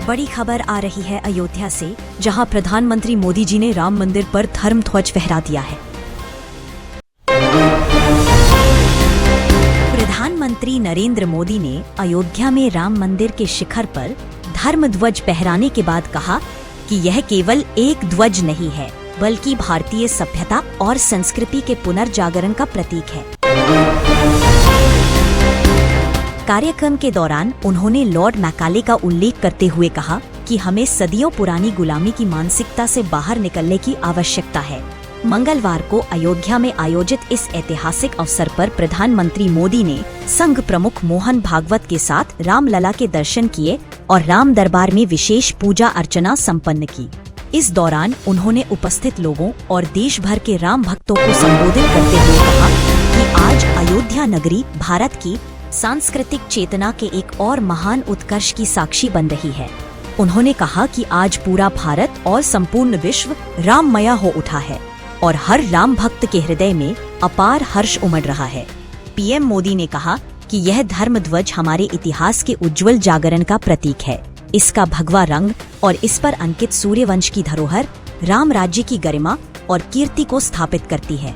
बड़ी खबर आ रही है अयोध्या से, जहां प्रधानमंत्री मोदी जी ने राम मंदिर पर धर्म ध्वज फहरा दिया है। प्रधानमंत्री नरेंद्र मोदी ने अयोध्या में राम मंदिर के शिखर पर धर्म ध्वज फहराने के बाद कहा कि यह केवल एक ध्वज नहीं है, बल्कि भारतीय सभ्यता और संस्कृति के पुनर्जागरण का प्रतीक है। कार्यक्रम के दौरान उन्होंने लॉर्ड मैकाले का उल्लेख करते हुए कहा कि हमें सदियों पुरानी गुलामी की मानसिकता से बाहर निकलने की आवश्यकता है। मंगलवार को अयोध्या में आयोजित इस ऐतिहासिक अवसर पर प्रधानमंत्री मोदी ने संघ प्रमुख मोहन भागवत के साथ रामलला के दर्शन किए और राम दरबार में विशेष पूजा अर्चना संपन्न की। इस दौरान उन्होंने उपस्थित लोगों और देश भर के राम भक्तों को संबोधित करते हुए कहा कि आज अयोध्या नगरी भारत की सांस्कृतिक चेतना के एक और महान उत्कर्ष की साक्षी बन रही है। उन्होंने कहा कि आज पूरा भारत और संपूर्ण विश्व राममय हो उठा है और हर राम भक्त के हृदय में अपार हर्ष उमड़ रहा है। पीएम मोदी ने कहा कि यह धर्म ध्वज हमारे इतिहास के उज्जवल जागरण का प्रतीक है। इसका भगवा रंग और इस पर अंकित सूर्यवंश की धरोहर राम राज्य की गरिमा और कीर्ति को स्थापित करती है।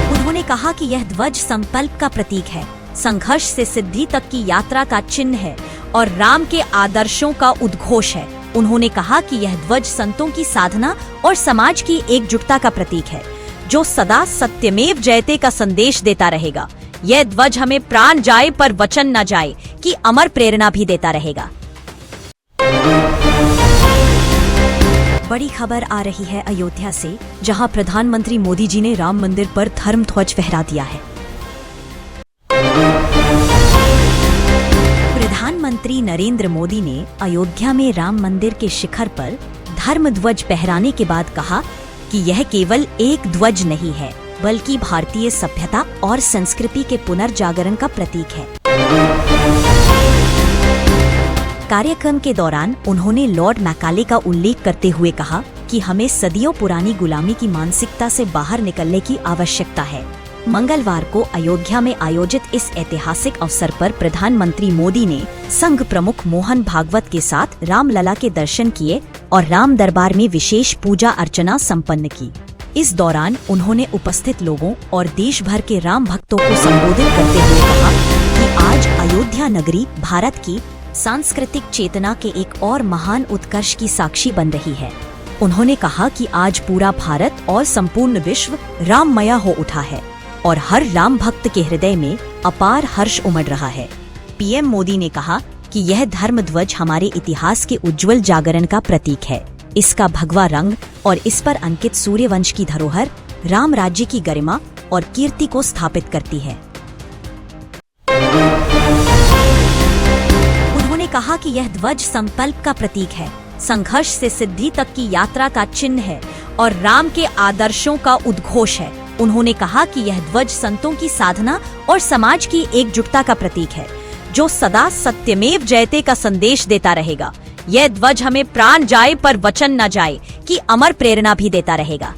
उन्होंने कहा कि यह ध्वज संकल्प का प्रतीक है, संघर्ष से सिद्धि तक की यात्रा का चिन्ह है और राम के आदर्शों का उद्घोष है। उन्होंने कहा कि यह ध्वज संतों की साधना और समाज की एकजुटता का प्रतीक है, जो सदा सत्यमेव जयते का संदेश देता रहेगा। यह ध्वज हमें प्राण जाए पर वचन न जाए कि अमर प्रेरणा भी देता रहेगा। बड़ी खबर आ रही है अयोध्या से, जहां प्रधानमंत्री मोदी जी ने राम मंदिर पर धर्म ध्वज फहरा दिया है। प्रधानमंत्री नरेंद्र मोदी ने अयोध्या में राम मंदिर के शिखर पर धर्म ध्वज फहराने के बाद कहा कि यह केवल एक ध्वज नहीं है, बल्कि भारतीय सभ्यता और संस्कृति के पुनर्जागरण का प्रतीक है। कार्यक्रम के दौरान उन्होंने लॉर्ड मैकाले का उल्लेख करते हुए कहा कि हमें सदियों पुरानी गुलामी की मानसिकता से बाहर निकलने की आवश्यकता है। मंगलवार को अयोध्या में आयोजित इस ऐतिहासिक अवसर पर प्रधानमंत्री मोदी ने संघ प्रमुख मोहन भागवत के साथ रामलला के दर्शन किए और राम दरबार में विशेष पूजा अर्चना संपन्न की। इस दौरान उन्होंने उपस्थित लोगों और देश भर के राम भक्तों को संबोधित करते हुए कहा कि आज अयोध्या नगरी भारत की सांस्कृतिक चेतना के एक और महान उत्कर्ष की साक्षी बन रही है। उन्होंने कहा कि आज पूरा भारत और संपूर्ण विश्व राममय हो उठा है और हर राम भक्त के हृदय में अपार हर्ष उमड़ रहा है। पीएम मोदी ने कहा कि यह धर्म ध्वज हमारे इतिहास के उज्जवल जागरण का प्रतीक है। इसका भगवा रंग और इस पर अंकित सूर्यवंश की धरोहर राम राज्य की गरिमा और कीर्ति को स्थापित करती है। उन्होंने कहा कि यह ध्वज संकल्प का प्रतीक है, संघर्ष से सिद्धि तक की यात्रा का चिन्ह है और राम के आदर्शों का उद्घोष है। उन्होंने कहा कि यह ध्वज संतों की साधना और समाज की एकजुटता का प्रतीक है, जो सदा सत्यमेव जयते का संदेश देता रहेगा। यह ध्वज हमें प्राण जाए पर वचन न जाए कि अमर प्रेरणा भी देता रहेगा।